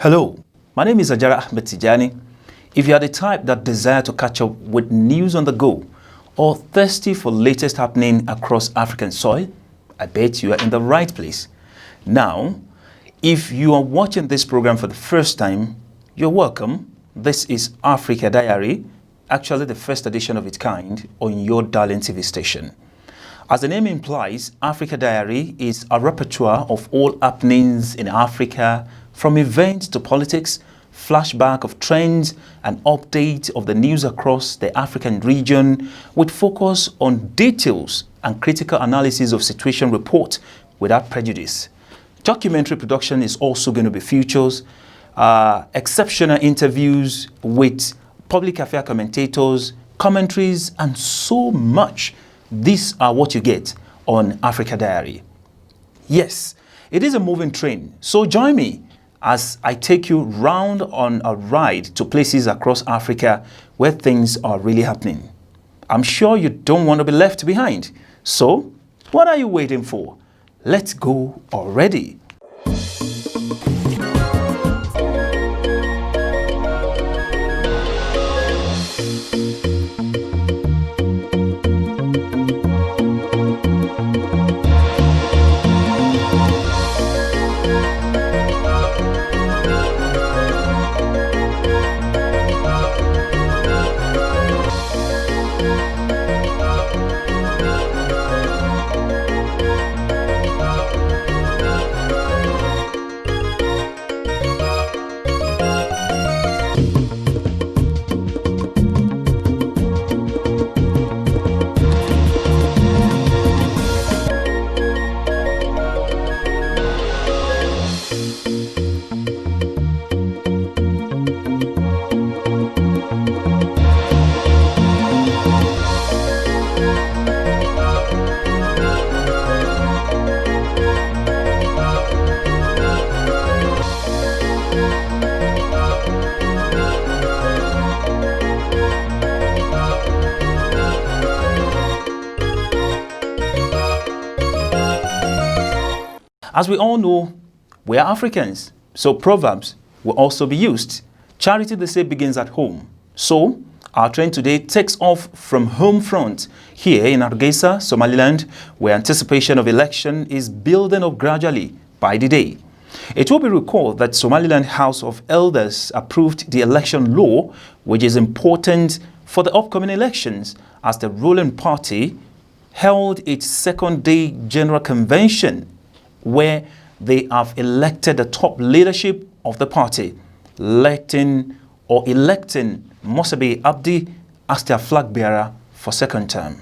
Hello, my name is Ajara Tijani. If you are the type that desire to catch up with news on the go or thirsty for latest happening across African soil, I bet you are in the right place. Now, if you are watching this program for the first time, you're welcome. This is Africa Diary, actually the first edition of its kind on your darling TV station. As the name implies, Africa Diary is a repertoire of all happenings in Africa, from events to politics, flashback of trends, and update of the news across the African region, with focus on details and critical analysis of situation report without prejudice. Documentary production is also going to be features, exceptional interviews with public affairs commentators, commentaries, and so much. These are what you get on Africa Diary. Yes, it is a moving train, so join me as I take you round on a ride to places across Africa where things are really happening. I'm sure you don't want to be left behind. So, what are you waiting for? Let's go already. As we all know, we are Africans, so proverbs will also be used. Charity, they say, begins at home. So, our train today takes off from home front here in Hargeisa, Somaliland, where anticipation of election is building up gradually by the day. It will be recalled that Somaliland House of Elders approved the election law, which is important for the upcoming elections, as the ruling party held its second-day general convention, where they have elected the top leadership of the party, electing Mosabe Abdi as their flag bearer for second term.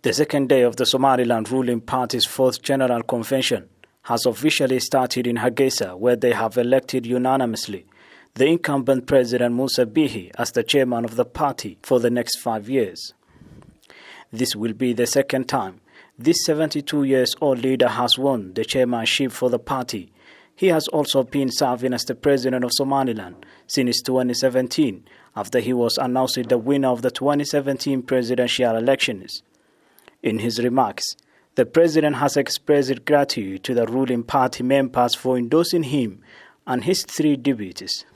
The second day of the Somaliland ruling party's fourth general convention has officially started in Hargeisa, where they have elected unanimously the incumbent President Musa Bihi as the chairman of the party for the next 5 years. This will be the second time this 72-year-old leader has won the chairmanship for the party. He has also been serving as the president of Somaliland since 2017, after he was announced the winner of the 2017 presidential elections. In his remarks, the president has expressed gratitude to the ruling party members for endorsing him and his three deputies.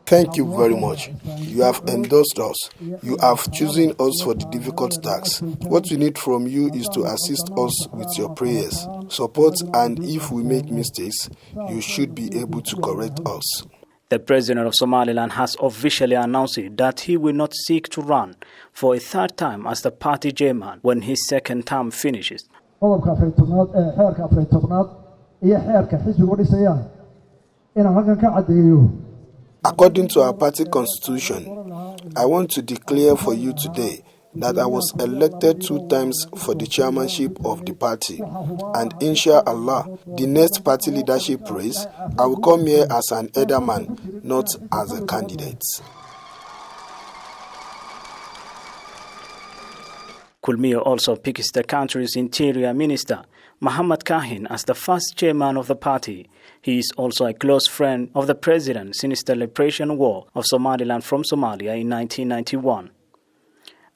Thank you very much. You have endorsed us. You have chosen us for the difficult tasks. What we need from you is to assist us with your prayers, support, and if we make mistakes, you should be able to correct us. The president of Somaliland has officially announced that he will not seek to run for a third time as the party chairman when his second term finishes. According to our party constitution, I want to declare for you today that I was elected 2 times for the chairmanship of the party, and inshallah, the next party leadership race, I will come here as an elderman, not as a candidate. Kulmiyo also picks the country's interior minister, Muhammad Kahin, as the first chairman of the party. He is also a close friend of the president since the liberation war of Somaliland from Somalia in 1991.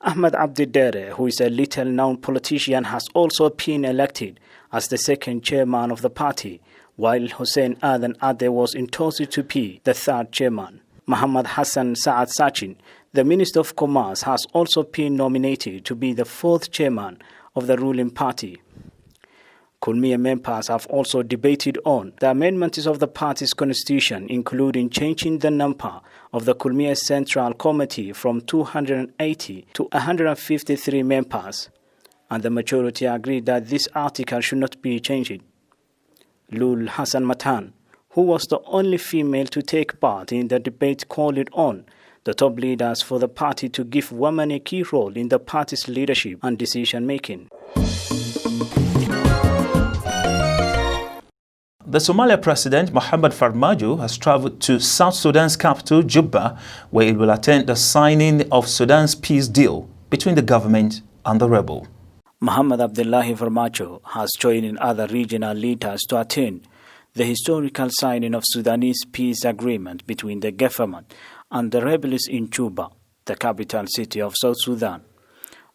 Ahmed Abdi, who is a little-known politician, has also been elected as the second chairman of the party, while Hussein Adan Ade was endorsed to be the third chairman. Muhammad Hassan Saad Sachin, the Minister of Commerce, has also been nominated to be the fourth chairman of the ruling party. Kulmiya members have also debated on the amendments of the party's constitution, including changing the number of the Kulmiya Central Committee from 280 to 153 members, and the majority agreed that this article should not be changed. Lul Hassan Matan, who was the only female to take part in the debate, called on the top leaders for the party to give women a key role in the party's leadership and decision-making. The Somalia President, Mohamed Farmajo, has traveled to South Sudan's capital, Juba, where he will attend the signing of Sudan's peace deal between the government and the rebel. Mohamed Abdullahi Farmajo has joined other regional leaders to attend the historical signing of Sudanese peace agreement between the government and the rebels in Juba, the capital city of South Sudan.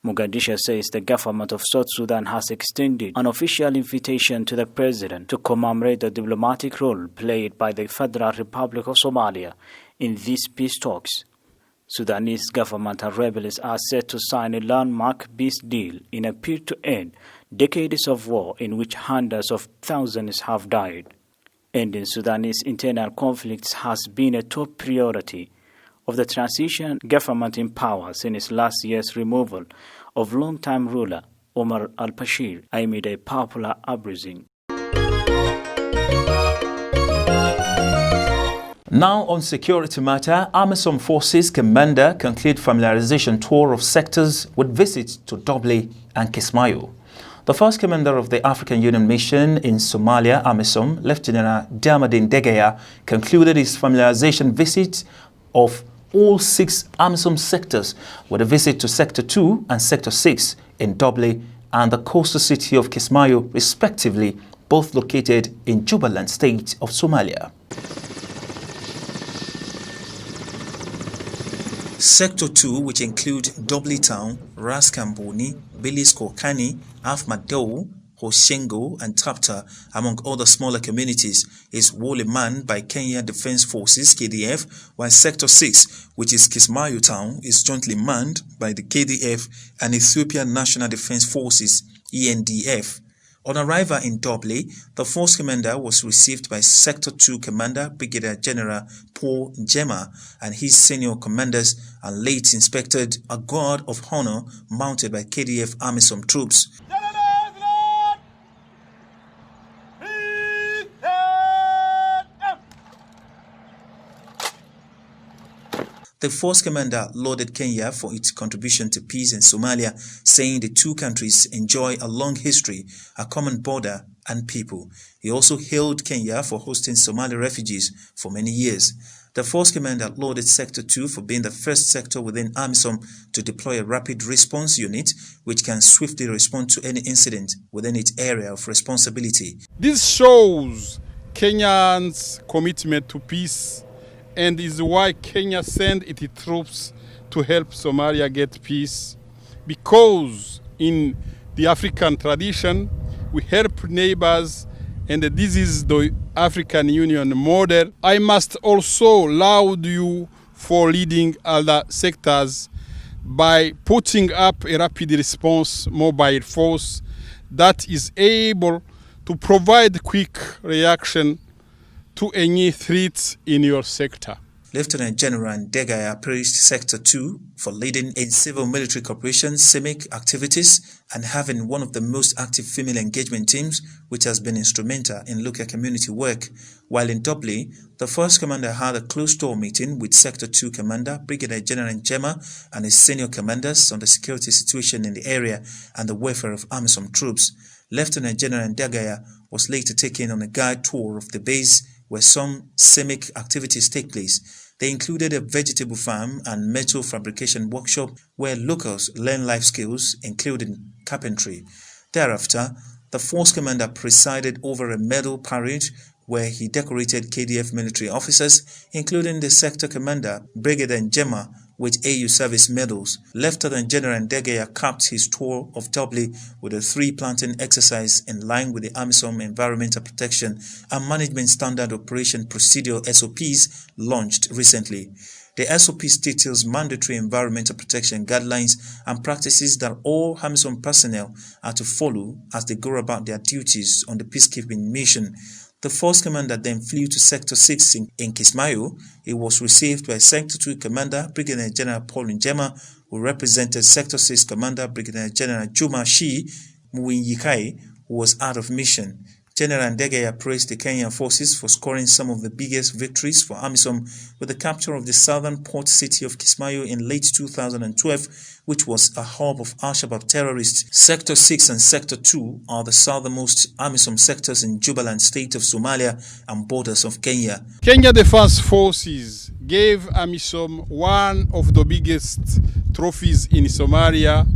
Mogadishu says the government of South Sudan has extended an official invitation to the president to commemorate the diplomatic role played by the Federal Republic of Somalia in these peace talks. Sudanese government and rebels are set to sign a landmark peace deal in a bid to end decades of war in which hundreds of thousands have died. Ending Sudanese internal conflicts has been a top priority of the transition government in power since last year's removal of long-time ruler Omar al-Bashir amid a popular uprising. Now on security matter, AMISOM Forces Commander conclude familiarization tour of sectors with visits to Doble and Kismayo. The first commander of the African Union mission in Somalia, AMISOM, Lieutenant Damadin Degaya, concluded his familiarization visit of all 6 AMISOM sectors with a visit to Sector 2 and Sector 6 in Doble and the coastal city of Kismayo, respectively, both located in Jubaland state of Somalia. Sector 2, which include Doble Town, Ras Kamboni, Bilis Kokani, Afmadou, Hoshengo and Tapta, among other smaller communities, is wholly manned by Kenya Defence Forces KDF, while Sector 6, which is Kismayo Town, is jointly manned by the KDF and Ethiopian National Defence Forces ENDF. On arrival in Doble, the force commander was received by Sector 2 Commander Brigadier General Paul Njema and his senior commanders, and late inspected a guard of honor mounted by KDF AMISOM troops. The force commander lauded Kenya for its contribution to peace in Somalia, saying the two countries enjoy a long history, a common border and people. He also hailed Kenya for hosting Somali refugees for many years. The force commander lauded Sector 2 for being the first sector within AMISOM to deploy a rapid response unit which can swiftly respond to any incident within its area of responsibility. This shows Kenya's commitment to peace, and is why Kenya sent its troops to help Somalia get peace. Because in the African tradition, we help neighbors, and this is the African Union model. I must also laud you for leading other sectors by putting up a rapid response mobile force that is able to provide quick reaction to any threats in your sector. Lieutenant General Degaya praised Sector 2 for leading in civil-military cooperation, CIMIC activities, and having one of the most active female engagement teams, which has been instrumental in local community work. While in Doble, the first commander had a closed-door meeting with Sector 2 Commander Brigadier General Njema and his senior commanders on the security situation in the area and the welfare of AMISOM troops. Lieutenant General Degaya was later taken on a guide tour of the base where some CIMIC activities take place. They included a vegetable farm and metal fabrication workshop where locals learn life skills, including carpentry. Thereafter, the force commander presided over a medal parade where he decorated KDF military officers, including the sector commander, Brigadier Njema, with AU service medals. Lieutenant General Ndegeya capped his tour of Dublin with a tree-planting exercise in line with the AMISOM Environmental Protection and Management Standard Operation Procedure SOPs launched recently. The SOPs details mandatory environmental protection guidelines and practices that all AMISOM personnel are to follow as they go about their duties on the peacekeeping mission. The force commander then flew to Sector 6 in Kismayo. He was received by Sector 2 Commander Brigadier General Paul Njema, who represented Sector 6 Commander Brigadier General Juma Shi Muinyikai, who was out of mission. General Ndegeya praised the Kenyan forces for scoring some of the biggest victories for AMISOM with the capture of the southern port city of Kismayo in late 2012, which was a hub of Al-Shabaab terrorists. Sector 6 and Sector 2 are the southernmost AMISOM sectors in Jubaland state of Somalia and borders of Kenya. Kenya Defense Forces gave AMISOM one of the biggest trophies in Somalia.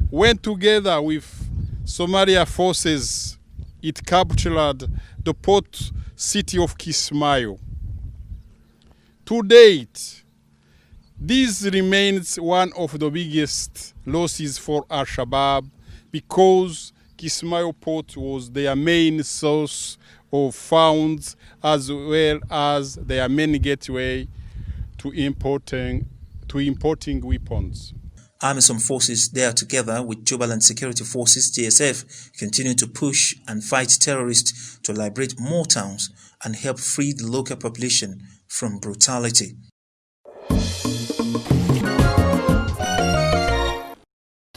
Went together with Somalia forces. It captured the port city of Kismayo. To date, this remains one of the biggest losses for Al-Shabaab because Kismayo port was their main source of funds as well as their main gateway to importing weapons. AMISOM forces there together with Jubaland Security Forces JSF continue to push and fight terrorists to liberate more towns and help free the local population from brutality.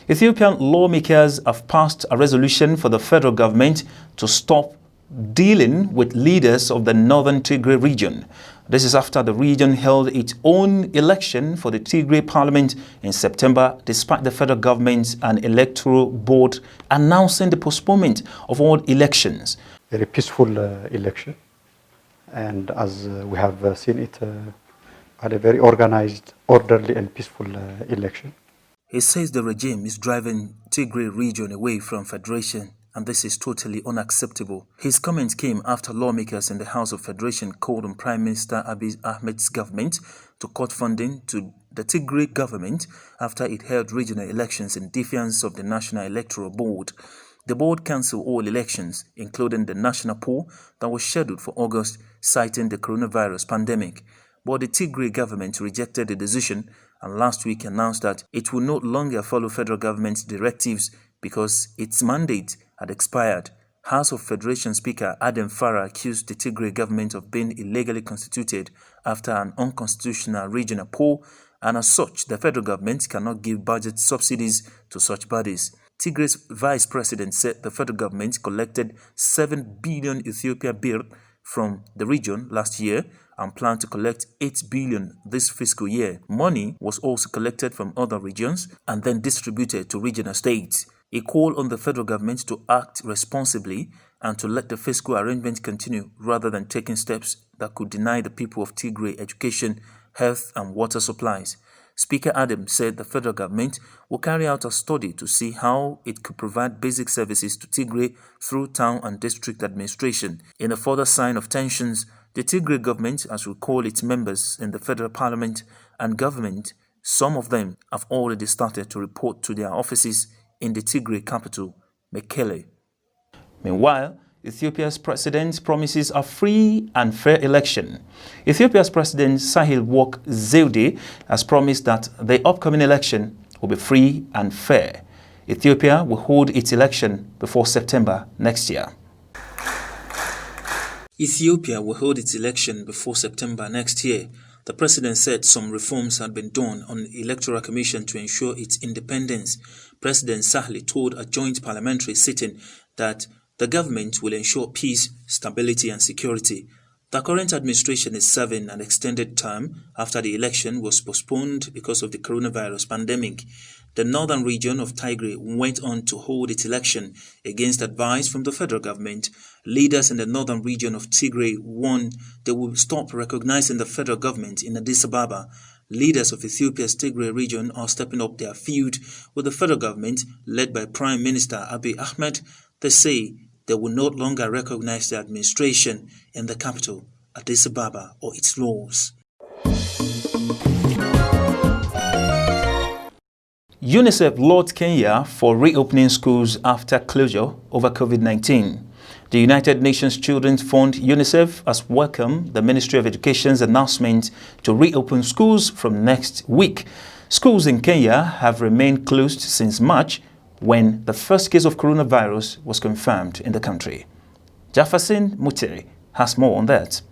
Ethiopian lawmakers have passed a resolution for the federal government to stop dealing with leaders of the northern Tigray region. This is after the region held its own election for the Tigray parliament in September, despite the federal government and electoral board announcing the postponement of all elections. Very peaceful election, and as we have seen it, had a very organized, orderly and peaceful election. He says the regime is driving Tigray region away from federation, and this is totally unacceptable. His comments came after lawmakers in the House of Federation called on Prime Minister Abiy Ahmed's government to cut funding to the Tigray government after it held regional elections in defiance of the National Electoral Board. The board cancelled all elections, including the national poll that was scheduled for August, citing the coronavirus pandemic. But the Tigray government rejected the decision and last week announced that it will no longer follow federal government directives because its mandate had expired. House of Federation Speaker Adam Farah accused the Tigray government of being illegally constituted after an unconstitutional regional poll, and as such, the federal government cannot give budget subsidies to such bodies. Tigray's vice president said the federal government collected 7 billion Ethiopia birr from the region last year and planned to collect 8 billion this fiscal year. Money was also collected from other regions and then distributed to regional states. He called on the federal government to act responsibly and to let the fiscal arrangement continue rather than taking steps that could deny the people of Tigray education, health and water supplies. Speaker Adam said the federal government will carry out a study to see how it could provide basic services to Tigray through town and district administration. In a further sign of tensions, the Tigray government, as we call its members in the federal parliament and government, some of them have already started to report to their offices in the Tigray capital, Mekelle. Meanwhile, Ethiopia's president promises a free and fair election. Ethiopia's President Sahle-Work Zewde has promised that the upcoming election will be free and fair. Ethiopia will hold its election before September next year. Ethiopia will hold its election before September next year. The president said some reforms had been done on the Electoral Commission to ensure its independence. President Sahle told a joint parliamentary sitting that the government will ensure peace, stability and security. The current administration is serving an extended term after the election was postponed because of the coronavirus pandemic. The northern region of Tigray went on to hold its election against advice from the federal government. Leaders in the northern region of Tigray warned they will stop recognizing the federal government in Addis Ababa. Leaders of Ethiopia's Tigray region are stepping up their feud with the federal government led by Prime Minister Abiy Ahmed. They say they will no longer recognize the administration in the capital, Addis Ababa, or its laws. UNICEF lauds Kenya for reopening schools after closure over COVID-19. The United Nations Children's Fund UNICEF has welcomed the Ministry of Education's announcement to reopen schools from next week. Schools in Kenya have remained closed since March, when the first case of coronavirus was confirmed in the country. Jefferson Muteri has more on that.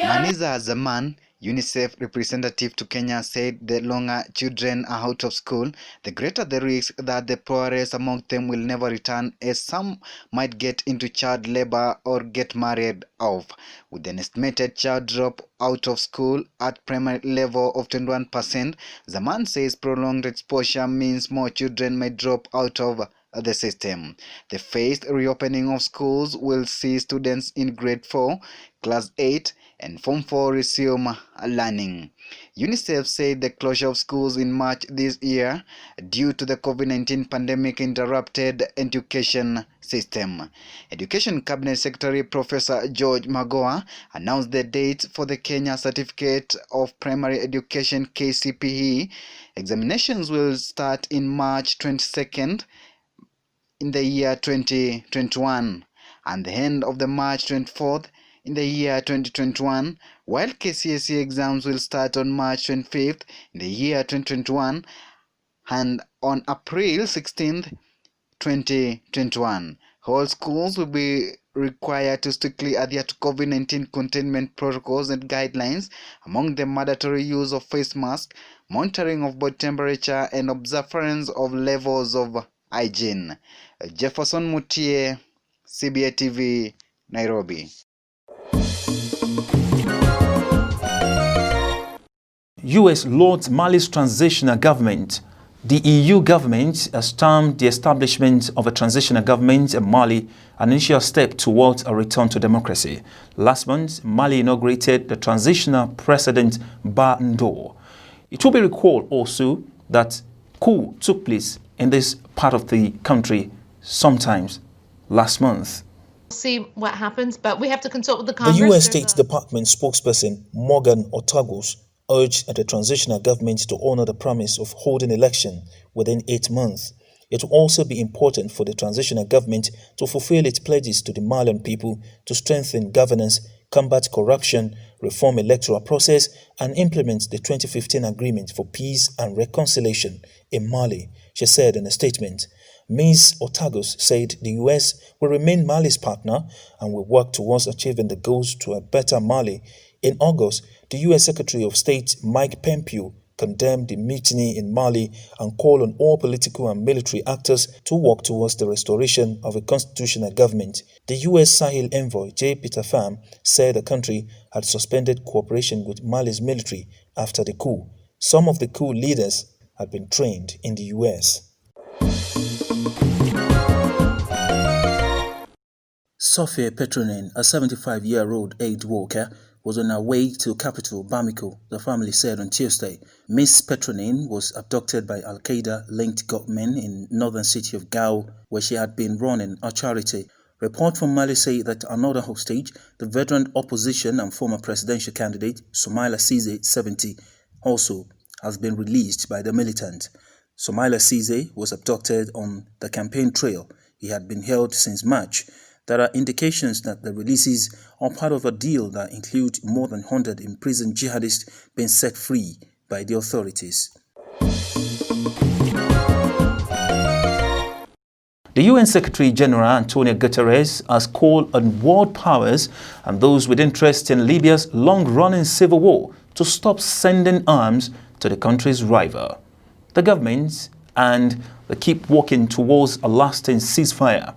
Maniza Zaman, UNICEF representative to Kenya, said the longer children are out of school, the greater the risk that the poorest among them will never return, as some might get into child labor or get married off. With an estimated child drop out of school at primary level of 21%, Zaman says prolonged exposure means more children may drop out of the system. The phased reopening of schools will see students in grade 4, class 8, and Form 4 resume learning. UNICEF said the closure of schools in March this year due to the COVID-19 pandemic interrupted education system. Education Cabinet Secretary Professor George Magoha announced the date for the Kenya Certificate of Primary Education KCPE. Examinations will start in March 22nd in the year 2021 and the end of the March 24th in the year 2021, while KCSE exams will start on March 25th in the year 2021 and on April 16th, 2021. All schools will be required to strictly adhere to COVID-19 containment protocols and guidelines, among them mandatory use of face masks, monitoring of body temperature, and observance of levels of hygiene. Jefferson Mutie, CBA TV, Nairobi. US lauds Mali's transitional government. The EU government has termed the establishment of a transitional government in Mali an initial step towards a return to democracy. Last month, Mali inaugurated the transitional president Ba Ndour. It will be recalled also that coup took place in this part of the country sometimes last month. See what happens, but we have to consult with the Congress. The U.S. State Department spokesperson Morgan Ortagus urged the transitional government to honor the promise of holding election within 8 months. It will also be important for the transitional government to fulfill its pledges to the Malian people to strengthen governance, combat corruption, reform electoral process, and implement the 2015 Agreement for Peace and Reconciliation in Mali, she said in a statement. Ms. Ortagus said the U.S. will remain Mali's partner and will work towards achieving the goals to a better Mali. In August, the U.S. Secretary of State Mike Pompeo condemned the mutiny in Mali and called on all political and military actors to work towards the restoration of a constitutional government. The U.S. Sahel envoy J. Peter Pham said the country had suspended cooperation with Mali's military after the coup. Some of the coup leaders had been trained in the U.S. Sophia Petronin, a 75-year-old aid worker, was on her way to capital Bamako, the family said on Tuesday. Miss Petronin was abducted by Al-Qaeda-linked gunmen in northern city of Gao, where she had been running a charity. Report from Mali say that another hostage, the veteran opposition and former presidential candidate Soumaïla Cissé, 70, also has been released by the militant. Soumaïla Cissé was abducted on the campaign trail. He had been held since March. There are indications that the releases are part of a deal that includes more than 100 imprisoned jihadists being set free by the authorities. The UN Secretary General Antonio Guterres has called on world powers and those with interest in Libya's long-running civil war to stop sending arms to the country's rival. The government and they keep working towards a lasting ceasefire.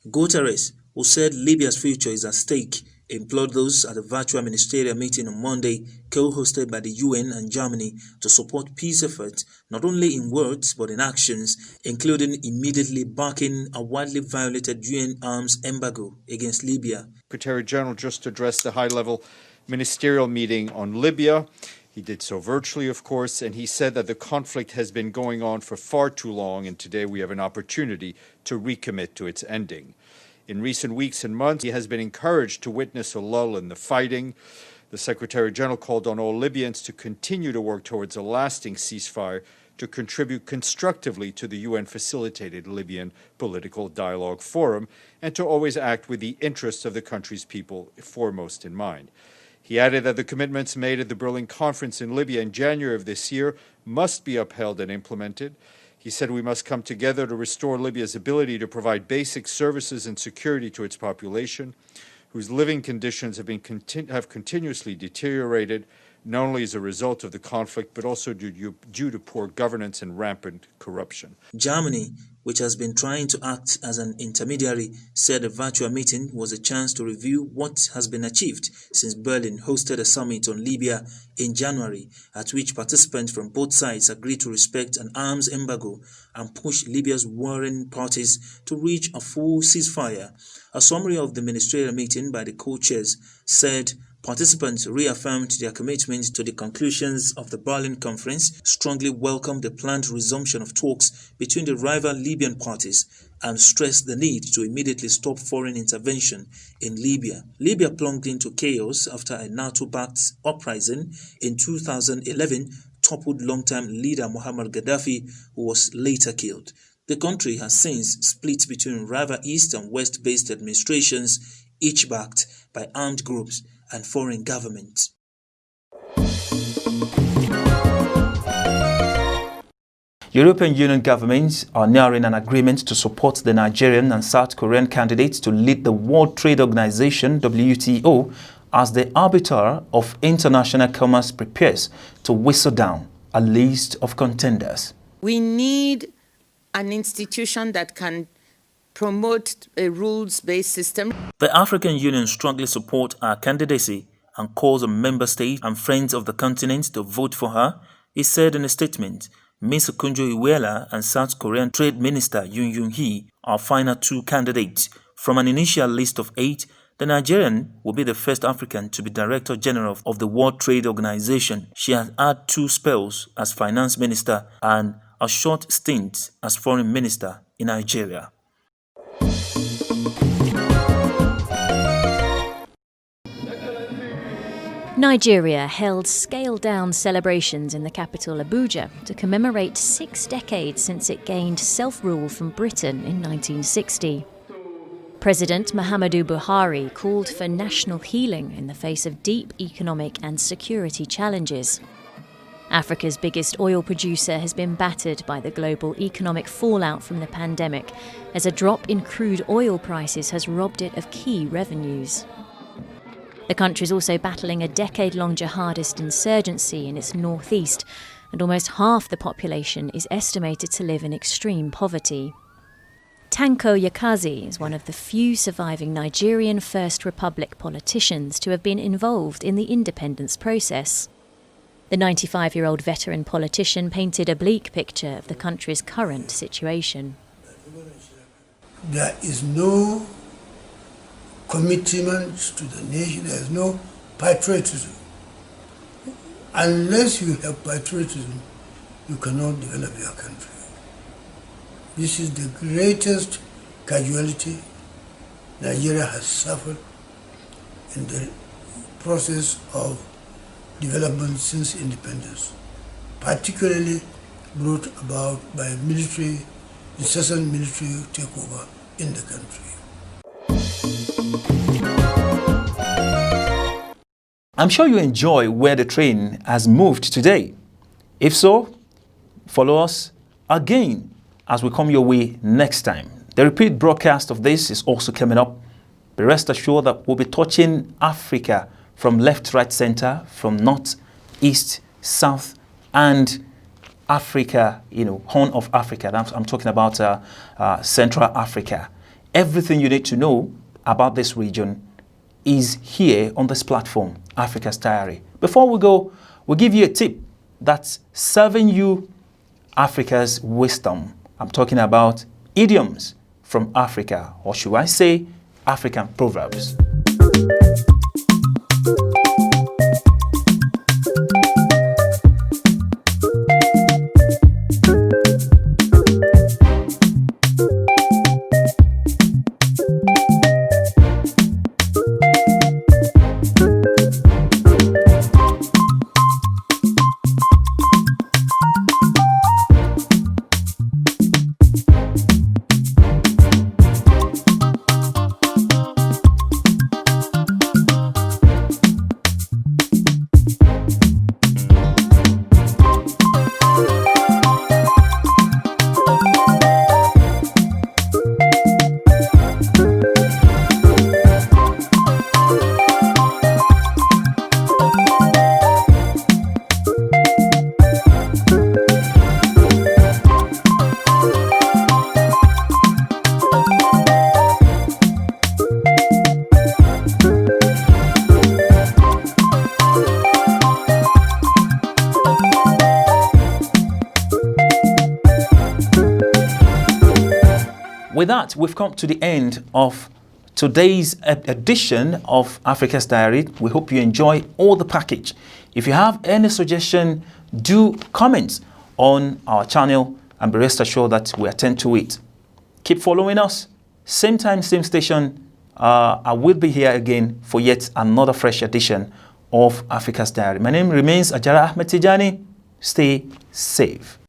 Guterres, who said Libya's future is at stake, implored those at a virtual ministerial meeting on Monday, co-hosted by the UN and Germany, to support peace efforts not only in words but in actions, including immediately backing a widely violated UN arms embargo against Libya. Secretary General just addressed a high-level ministerial meeting on Libya. He did so virtually, of course, and he said that the conflict has been going on for far too long, and today we have an opportunity to recommit to its ending. In recent weeks and months, he has been encouraged to witness a lull in the fighting. The Secretary General called on all Libyans to continue to work towards a lasting ceasefire to contribute constructively to the UN-facilitated Libyan Political Dialogue Forum and to always act with the interests of the country's people foremost in mind. He added that the commitments made at the Berlin Conference in Libya in January of this year must be upheld and implemented. He said we must come together to restore Libya's ability to provide basic services and security to its population, whose living conditions have continuously deteriorated, not only as a result of the conflict, but also due to poor governance and rampant corruption. Germany, which has been trying to act as an intermediary, said the virtual meeting was a chance to review what has been achieved since Berlin hosted a summit on Libya in January, at which participants from both sides agreed to respect an arms embargo and push Libya's warring parties to reach a full ceasefire. A summary of the ministerial meeting by the co-chairs said participants reaffirmed their commitment to the conclusions of the Berlin Conference, strongly welcomed the planned resumption of talks between the rival Libyan parties, and stressed the need to immediately stop foreign intervention in Libya. Libya plunged into chaos after a NATO-backed uprising in 2011 toppled long-time leader Muammar Gaddafi, who was later killed. The country has since split between rival East and West-based administrations, each backed by armed groups and foreign governments. European Union governments are nearing an agreement to support the Nigerian and South Korean candidates to lead the World Trade Organization (WTO) as the arbiter of international commerce prepares to whistle down a list of contenders. We need an institution that can promote a rules-based system. The African Union strongly supports our candidacy and calls on member states and friends of the continent to vote for her, he said in a statement. Ms. Okonjo-Iweala and South Korean Trade Minister Yoon Yoon-hee are final two candidates. From an initial list of 8, the Nigerian will be the first African to be Director General of the World Trade Organization. She has had 2 spells as Finance Minister and a short stint as Foreign Minister in Nigeria. Nigeria held scaled-down celebrations in the capital Abuja to commemorate 6 decades since it gained self-rule from Britain in 1960. President Muhammadu Buhari called for national healing in the face of deep economic and security challenges. Africa's biggest oil producer has been battered by the global economic fallout from the pandemic, as a drop in crude oil prices has robbed it of key revenues. The country is also battling a decade-long jihadist insurgency in its northeast, and almost half the population is estimated to live in extreme poverty. Tanko Yakazi is one of the few surviving Nigerian First Republic politicians to have been involved in the independence process. The 95-year-old veteran politician painted a bleak picture of the country's current situation. There is no commitment to the nation, there is no patriotism. Unless you have patriotism, you cannot develop your country. This is the greatest casualty Nigeria has suffered in the process of development since independence, particularly brought about by incessant military takeover in the country. I'm sure you enjoy where the train has moved today. If so, follow us again as we come your way next time. The repeat broadcast of this is also coming up. Be rest assured that we'll be touching Africa from left, right, center, from north, east, south, and Africa, Horn of Africa. I'm talking about Central Africa. Everything you need to know about this region is here on this platform, Africa's Diary. Before we go, we'll give you a tip that's serving you Africa's wisdom. I'm talking about idioms from Africa, or should I say African proverbs. with that, we've come to the end of today's edition of Africa's Diary. We hope you enjoy all the package. If you have any suggestion, do comment on our channel and be rest assured that we attend to it. Keep following us. Same time, same station. I will be here again for yet another fresh edition of Africa's Diary. My name remains Ajara Tijani. Stay safe.